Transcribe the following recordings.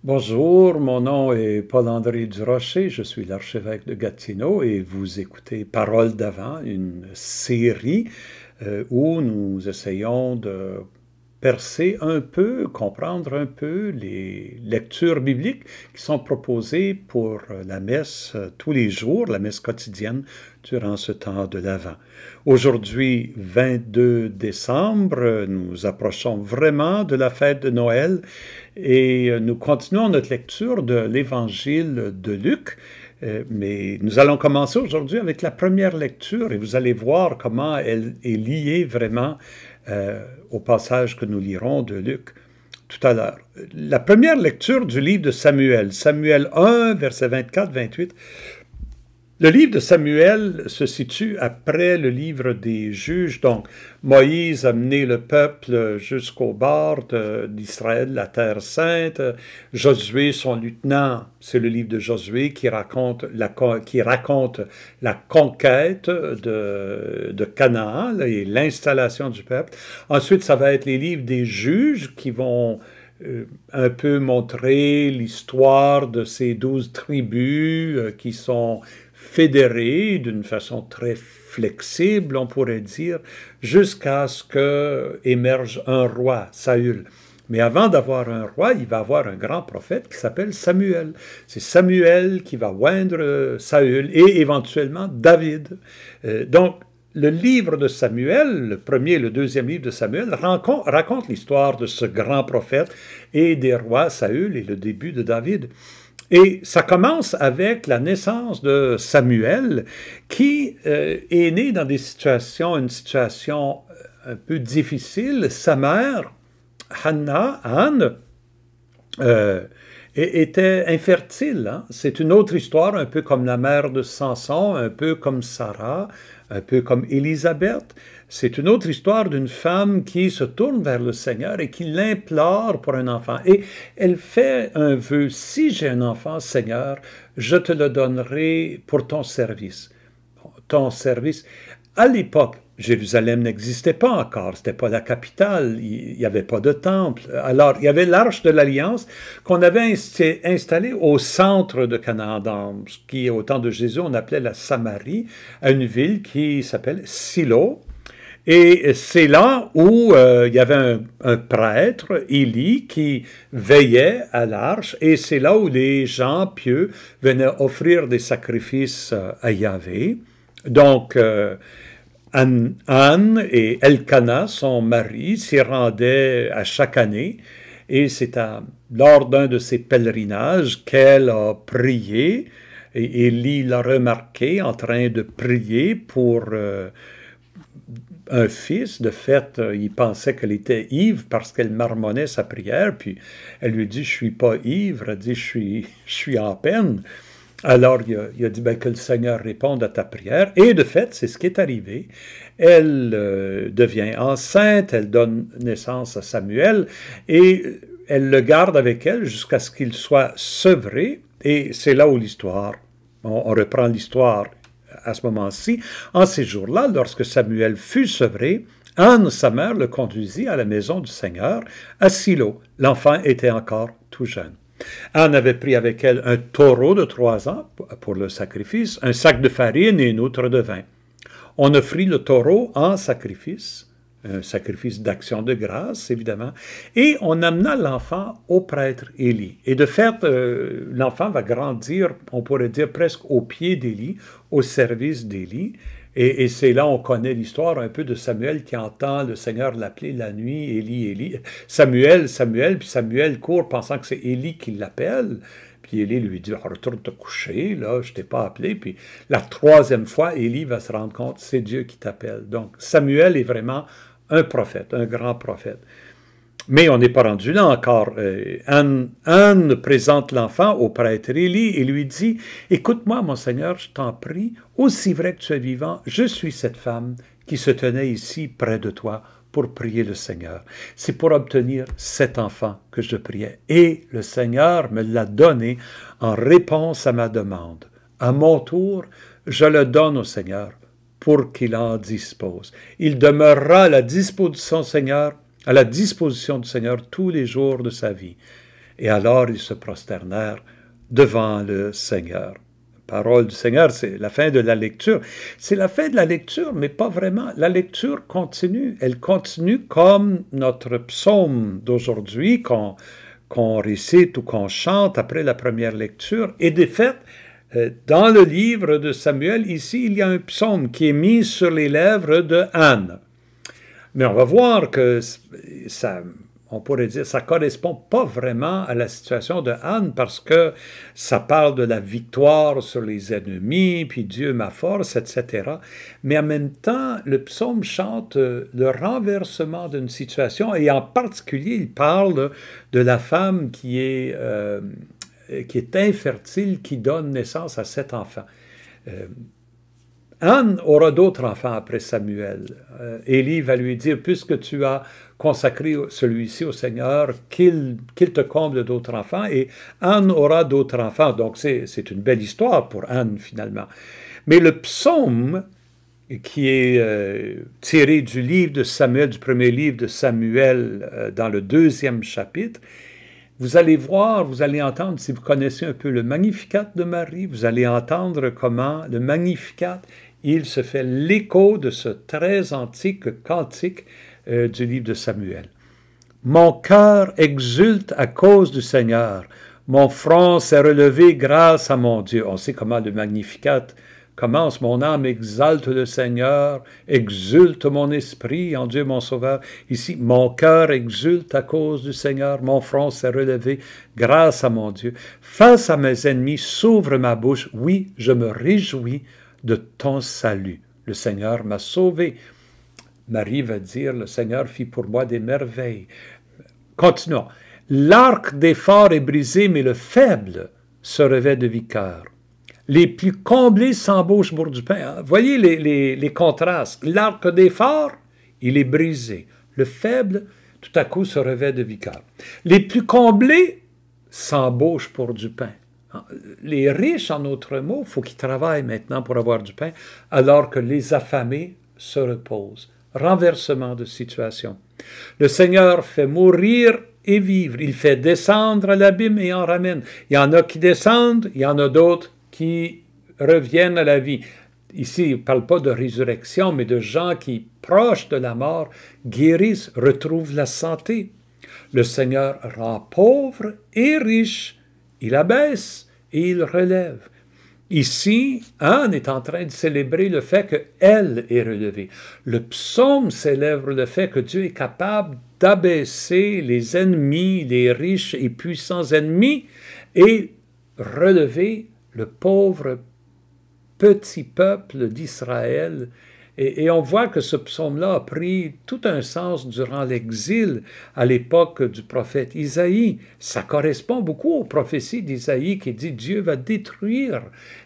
Bonjour, mon nom est Paul-André Durocher, je suis l'archevêque de Gatineau et vous écoutez Parole d'Avent, une série où nous essayons de percer un peu, comprendre un peu les lectures bibliques qui sont proposées pour la messe tous les jours, la messe quotidienne durant ce temps de l'Avent. Aujourd'hui, 22 décembre, nous approchons vraiment de la fête de Noël et nous continuons notre lecture de l'Évangile de Luc. Mais nous allons commencer aujourd'hui avec la première lecture et vous allez voir comment elle est liée vraiment au passage que nous lirons de Luc tout à l'heure. La première lecture du livre de Samuel, Samuel 1, versets 24-28. Le livre de Samuel se situe après le livre des Juges. Donc, Moïse a mené le peuple jusqu'au bord d'Israël, la terre sainte. Josué, son lieutenant, c'est le livre de Josué qui raconte la conquête de Canaan et l'installation du peuple. Ensuite, ça va être les livres des Juges qui vont un peu montrer l'histoire de ces 12 tribus qui sont fédérés d'une façon très flexible, on pourrait dire, jusqu'à ce qu'émerge un roi, Saül. Mais avant d'avoir un roi, il va avoir un grand prophète qui s'appelle Samuel. C'est Samuel qui va oindre Saül et éventuellement David. Donc, le livre de Samuel, le premier et le deuxième livre de Samuel, raconte l'histoire de ce grand prophète et des rois Saül et le début de David. Et ça commence avec la naissance de Samuel, qui est né dans une situation un peu difficile. Sa mère, Anne, était infertile. Hein? C'est une autre histoire, un peu comme la mère de Samson, un peu comme Sarah, un peu comme Élisabeth. C'est une autre histoire d'une femme qui se tourne vers le Seigneur et qui l'implore pour un enfant. Et elle fait un vœu, si j'ai un enfant, Seigneur, je te le donnerai pour ton service. Ton service. À l'époque, Jérusalem n'existait pas encore, c'était pas la capitale, il n'y avait pas de temple. Alors, il y avait l'Arche de l'Alliance qu'on avait installée au centre de Canaan, dans ce qui, au temps de Jésus, on appelait la Samarie, à une ville qui s'appelle Silo. Et c'est là où il y avait un prêtre, Élie, qui veillait à l'arche, et c'est là où les gens pieux venaient offrir des sacrifices à Yahvé. Donc, Anne et Elkana, son mari, s'y rendaient à chaque année, et c'est lors d'un de ces pèlerinages qu'elle a prié, et Élie l'a remarqué en train de prier pour un fils. De fait, il pensait qu'elle était ivre parce qu'elle marmonnait sa prière, puis elle lui dit « Je suis pas ivre », elle dit « Je suis en peine ». Alors, il a dit ben, que le Seigneur réponde à ta prière. Et de fait, c'est ce qui est arrivé. Elle devient enceinte, elle donne naissance à Samuel, et elle le garde avec elle jusqu'à ce qu'il soit sevré. Et c'est là où on reprend l'histoire à ce moment-ci. En ces jours-là, lorsque Samuel fut sevré, Anne, sa mère, le conduisit à la maison du Seigneur, à Silo. L'enfant était encore tout jeune. Anne avait pris avec elle un taureau de 3 ans pour le sacrifice, un sac de farine et une outre de vin. On offrit le taureau en sacrifice, un sacrifice d'action de grâce, évidemment, et on amena l'enfant au prêtre Élie. Et de fait, l'enfant va grandir, on pourrait dire presque au pied d'Élie, au service d'Élie. Et c'est là on connaît l'histoire un peu de Samuel qui entend le Seigneur l'appeler la nuit, Élie, Élie. Samuel, Samuel, puis Samuel court pensant que c'est Élie qui l'appelle. Puis Élie lui dit, retourne te coucher, là, je t'ai pas appelé. Puis la 3e fois, Élie va se rendre compte, c'est Dieu qui t'appelle. Donc Samuel est vraiment un prophète, un grand prophète. Mais on n'est pas rendu là encore. Anne présente l'enfant au prêtre Élie et lui dit « Écoute-moi, mon Seigneur, je t'en prie, aussi vrai que tu es vivant, je suis cette femme qui se tenait ici près de toi pour prier le Seigneur. C'est pour obtenir cet enfant que je priais. Et le Seigneur me l'a donné en réponse à ma demande. À mon tour, je le donne au Seigneur pour qu'il en dispose. Il demeurera à la disposition du Seigneur tous les jours de sa vie. Et alors ils se prosternèrent devant le Seigneur. Parole du Seigneur, c'est la fin de la lecture. C'est la fin de la lecture, mais pas vraiment. La lecture continue. Elle continue comme notre psaume d'aujourd'hui qu'on récite ou qu'on chante après la première lecture. Et de fait, dans le livre de Samuel, ici, il y a un psaume qui est mis sur les lèvres de Anne. Mais on va voir que ça, on pourrait dire, ça ne correspond pas vraiment à la situation de Anne parce que ça parle de la victoire sur les ennemis, puis Dieu ma force, etc. Mais en même temps, le psaume chante le renversement d'une situation et en particulier, il parle de la femme qui est infertile, qui donne naissance à 7 enfants. Anne aura d'autres enfants après Samuel. Élie va lui dire, puisque tu as consacré celui-ci au Seigneur, qu'il te comble d'autres enfants, et Anne aura d'autres enfants. Donc c'est une belle histoire pour Anne finalement. Mais le psaume qui est tiré du livre de Samuel, du premier livre de Samuel, dans le 2e chapitre, vous allez voir, vous allez entendre, si vous connaissez un peu le Magnificat de Marie, vous allez entendre comment le Magnificat, il se fait l'écho de ce très antique cantique du livre de Samuel. Mon cœur exulte à cause du Seigneur, mon front s'est relevé grâce à mon Dieu. On sait comment le Magnificat commence. Mon âme exalte le Seigneur, exulte mon esprit en Dieu mon Sauveur. Ici, mon cœur exulte à cause du Seigneur, mon front s'est relevé grâce à mon Dieu. Face à mes ennemis, s'ouvre ma bouche. Oui, je me réjouis de ton salut. Le Seigneur m'a sauvé. Marie va dire, le Seigneur fit pour moi des merveilles. Continuons. L'arc des forts est brisé, mais le faible se revêt de vigueur. Les plus comblés s'embauchent pour du pain. Voyez les contrastes. L'arc des forts, il est brisé. Le faible, tout à coup, se revêt de vigueur. Les plus comblés s'embauchent pour du pain. Les riches, en d'autres mots, il faut qu'ils travaillent maintenant pour avoir du pain, alors que les affamés se reposent. Renversement de situation. Le Seigneur fait mourir et vivre. Il fait descendre à l'abîme et en ramène. Il y en a qui descendent, il y en a d'autres qui reviennent à la vie. Ici, il ne parle pas de résurrection, mais de gens qui, proches de la mort, guérissent, retrouvent la santé. Le Seigneur rend pauvre et riche. Il abaisse et il relève. Ici, Anne est en train de célébrer le fait qu'elle est relevée. Le psaume célèbre le fait que Dieu est capable d'abaisser les ennemis, les riches et puissants ennemis, et relever le pauvre petit peuple d'Israël. Et on voit que ce psaume-là a pris tout un sens durant l'exil à l'époque du prophète Isaïe. Ça correspond beaucoup aux prophéties d'Isaïe qui dit Dieu va détruire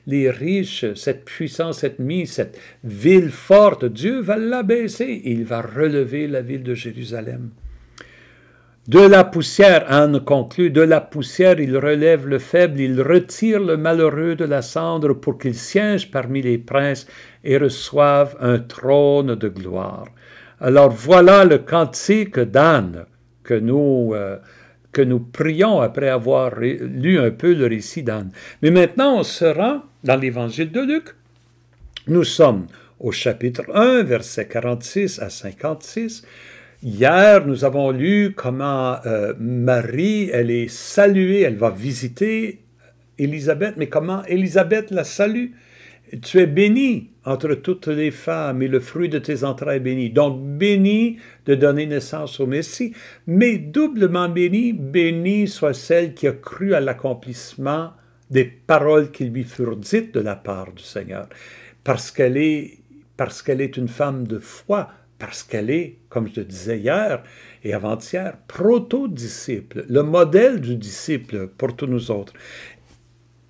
les riches, cette puissance ennemie, cette ville forte. Dieu va l'abaisser et il va relever la ville de Jérusalem. De la poussière, Anne conclut, de la poussière il relève le faible, il retire le malheureux de la cendre pour qu'il siège parmi les princes et reçoive un trône de gloire. Alors voilà le cantique d'Anne que nous prions après avoir lu un peu le récit d'Anne. Mais maintenant on se rend dans l'évangile de Luc. Nous sommes au chapitre 1, versets 46 à 56. Hier, nous avons lu comment Marie, elle est saluée, elle va visiter Élisabeth, mais comment Élisabeth la salue? Tu es bénie entre toutes les femmes et le fruit de tes entrailles est béni. Donc, béni de donner naissance au Messie, mais doublement béni, béni soit celle qui a cru à l'accomplissement des paroles qui lui furent dites de la part du Seigneur, parce qu'elle est une femme de foi, parce qu'elle est, comme je le disais hier et avant-hier, proto-disciple, le modèle du disciple pour tous nous autres.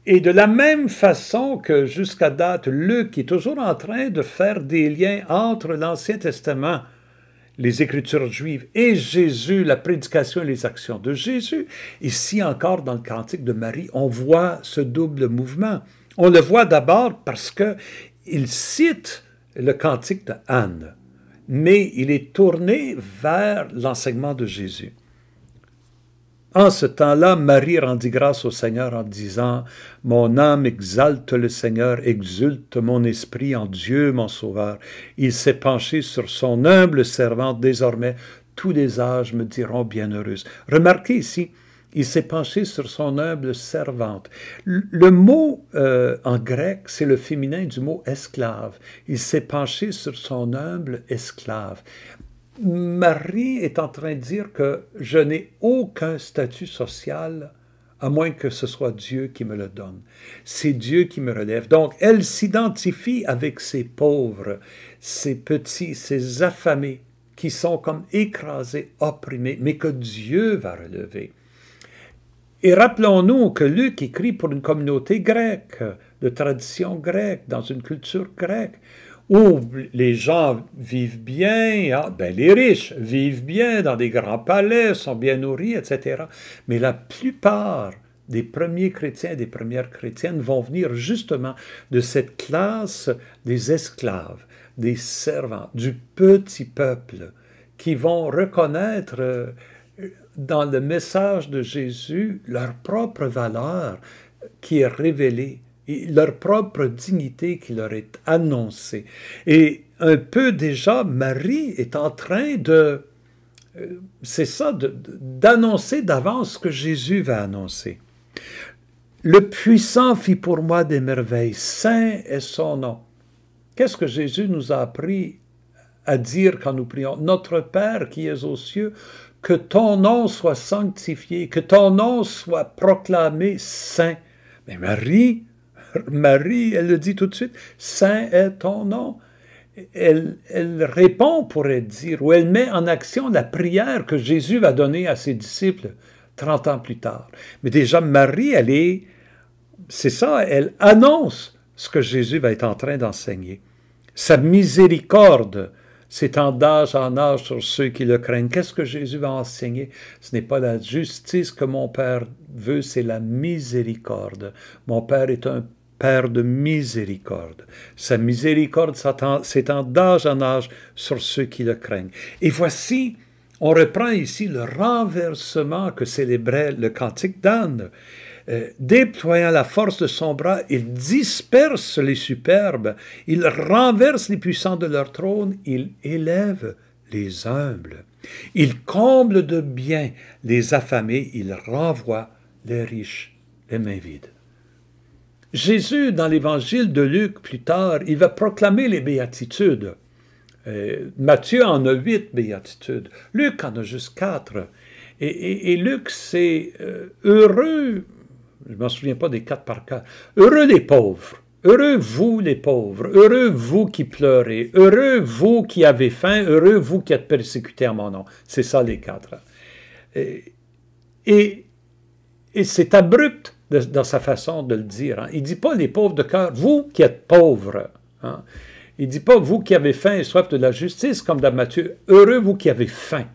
Et de la même façon que jusqu'à date, Luc est toujours en train de faire des liens entre l'Ancien Testament, les Écritures juives, et Jésus, la prédication et les actions de Jésus, ici encore dans le Cantique de Marie, on voit ce double mouvement. On le voit d'abord parce qu'il cite le Cantique de Anne, mais il est tourné vers l'enseignement de Jésus. En ce temps-là, Marie rendit grâce au Seigneur en disant, « Mon âme exalte le Seigneur, exulte mon esprit en Dieu, mon Sauveur. Il s'est penché sur son humble servante, désormais tous les âges me diront bienheureuse. » Remarquez ici, il s'est penché sur son humble servante. Le mot en grec, c'est le féminin du mot esclave. Il s'est penché sur son humble esclave. Marie est en train de dire que je n'ai aucun statut social à moins que ce soit Dieu qui me le donne. C'est Dieu qui me relève. Donc, elle s'identifie avec ces pauvres, ces petits, ces affamés qui sont comme écrasés, opprimés, mais que Dieu va relever. Et rappelons-nous que Luc écrit pour une communauté grecque, de tradition grecque, dans une culture grecque, où les gens vivent bien, les riches vivent bien dans des grands palais, sont bien nourris, etc. Mais la plupart des premiers chrétiens et des premières chrétiennes vont venir justement de cette classe des esclaves, des servants, du petit peuple, qui vont reconnaître dans le message de Jésus leur propre valeur qui est révélée, et leur propre dignité qui leur est annoncée. Et un peu déjà, Marie est en train d'annoncer d'avance ce que Jésus va annoncer. Le puissant fit pour moi des merveilles, saint est son nom. Qu'est-ce que Jésus nous a appris à dire quand nous prions? Notre Père qui es aux cieux, que ton nom soit sanctifié, que ton nom soit proclamé saint. Mais Marie, elle le dit tout de suite, « Saint est ton nom ». Elle répond, pourrait dire, ou elle met en action la prière que Jésus va donner à ses disciples 30 ans plus tard. Mais déjà, Marie, elle annonce ce que Jésus va être en train d'enseigner. Sa miséricorde s'étend d'âge en âge sur ceux qui le craignent. Qu'est-ce que Jésus va enseigner? Ce n'est pas la justice que mon Père veut, c'est la miséricorde. Mon Père est un Père de miséricorde. Sa miséricorde s'étend d'âge en âge sur ceux qui le craignent. Et voici, on reprend ici le renversement que célébrait le cantique d'Anne. Déployant la force de son bras, il disperse les superbes, il renverse les puissants de leur trône, il élève les humbles. Il comble de bien les affamés, il renvoie les riches les mains vides. Jésus, dans l'évangile de Luc, plus tard, il va proclamer les béatitudes. Matthieu en a 8 béatitudes. Luc en a juste 4. Et Luc, c'est heureux, je ne m'en souviens pas des 4 par cœur, heureux les pauvres, heureux vous les pauvres, heureux vous qui pleurez, heureux vous qui avez faim, heureux vous qui êtes persécutés à mon nom. C'est ça les 4. Et c'est abrupt dans sa façon de le dire. Hein. Il ne dit pas les pauvres de cœur, vous qui êtes pauvres. Hein. Il ne dit pas vous qui avez faim et soif de la justice, comme dans Matthieu, heureux vous qui avez faim.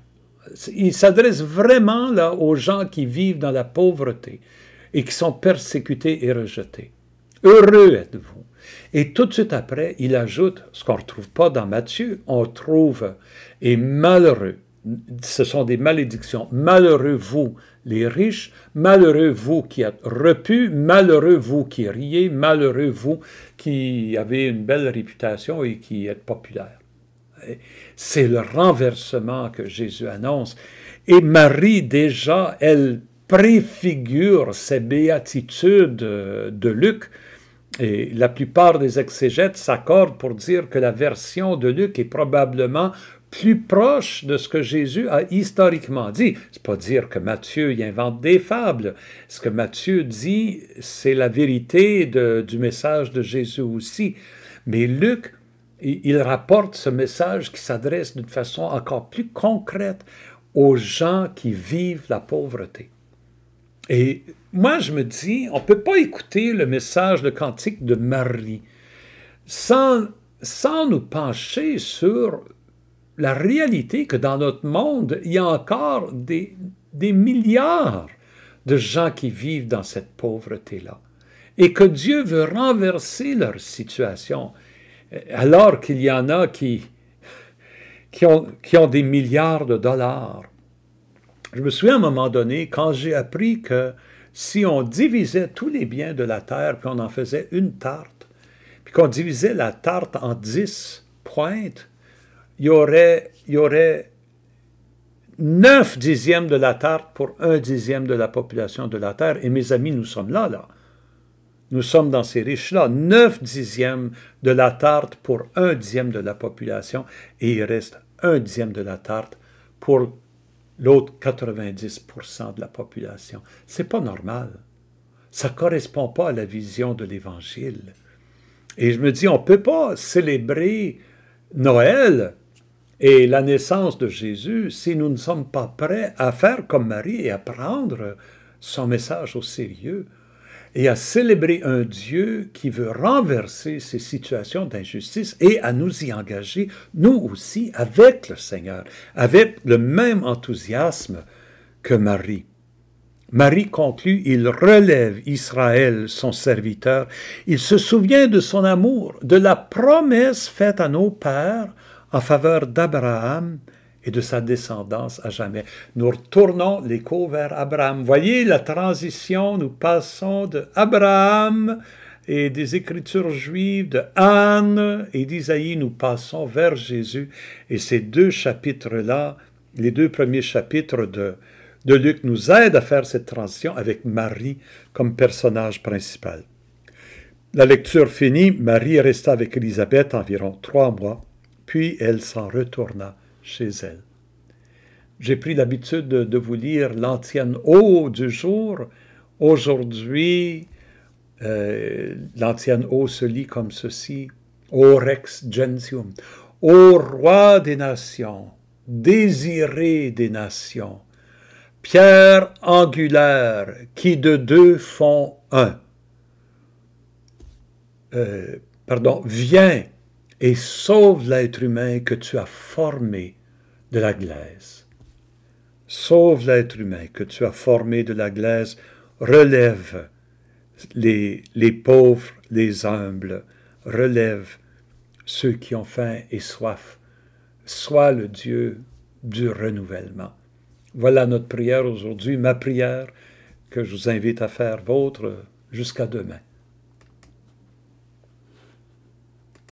Il s'adresse vraiment là aux gens qui vivent dans la pauvreté et qui sont persécutés et rejetés. Heureux êtes-vous. Et tout de suite après, il ajoute, ce qu'on ne retrouve pas dans Matthieu, on trouve, et malheureux, ce sont des malédictions, malheureux vous les riches, malheureux vous qui êtes repus, malheureux vous qui riez, malheureux vous qui avez une belle réputation et qui êtes populaire. C'est le renversement que Jésus annonce. Et Marie, déjà, elle préfigure ces béatitudes de Luc. Et la plupart des exégètes s'accordent pour dire que la version de Luc est probablement plus proche de ce que Jésus a historiquement dit. C'est pas dire que Matthieu y invente des fables. Ce que Matthieu dit, c'est la vérité du message de Jésus aussi. Mais Luc, il rapporte ce message qui s'adresse d'une façon encore plus concrète aux gens qui vivent la pauvreté. Et moi, je me dis, on ne peut pas écouter le message, le cantique de Marie, sans nous pencher sur la réalité que dans notre monde, il y a encore des milliards de gens qui vivent dans cette pauvreté-là. Et que Dieu veut renverser leur situation, alors qu'il y en a qui ont des milliards de dollars. Je me souviens à un moment donné, quand j'ai appris que si on divisait tous les biens de la terre, puis on en faisait une tarte, puis qu'on divisait la tarte en 10 pointes, il y aurait 9 dixièmes de la tarte pour 1 dixième de la population de la terre. Et mes amis, nous sommes là. Nous sommes dans ces riches-là. 9 dixièmes de la tarte pour 1 dixième de la population, et il reste 1 dixième de la tarte pour l'autre 90% de la population. C'est pas normal. Ça ne correspond pas à la vision de l'Évangile. Et je me dis, on ne peut pas célébrer Noël et la naissance de Jésus si nous ne sommes pas prêts à faire comme Marie et à prendre son message au sérieux et à célébrer un Dieu qui veut renverser ces situations d'injustice et à nous y engager, nous aussi, avec le Seigneur, avec le même enthousiasme que Marie. Marie conclut, il relève Israël, son serviteur, il se souvient de son amour, de la promesse faite à nos pères en faveur d'Abraham et de sa descendance à jamais. Nous retournons l'écho vers Abraham. Voyez la transition, nous passons de Abraham et des Écritures juives, de Anne et d'Isaïe, nous passons vers Jésus. Et ces deux chapitres-là, les deux premiers chapitres de Luc nous aident à faire cette transition avec Marie comme personnage principal. La lecture finie, Marie resta avec Élisabeth environ 3 mois, puis elle s'en retourna chez elle. J'ai pris l'habitude de vous lire l'ancienne eau du jour. Aujourd'hui, l'ancienne eau se lit comme ceci. O rex gentium, ô roi des nations, désiré des nations, pierre angulaire qui de deux font un. Viens et sauve l'être humain que tu as formé de la glaise. Sauve l'être humain que tu as formé de la glaise, relève les pauvres, les humbles, relève ceux qui ont faim et soif. Sois le Dieu du renouvellement. Voilà notre prière aujourd'hui, ma prière, que je vous invite à faire vôtre jusqu'à demain.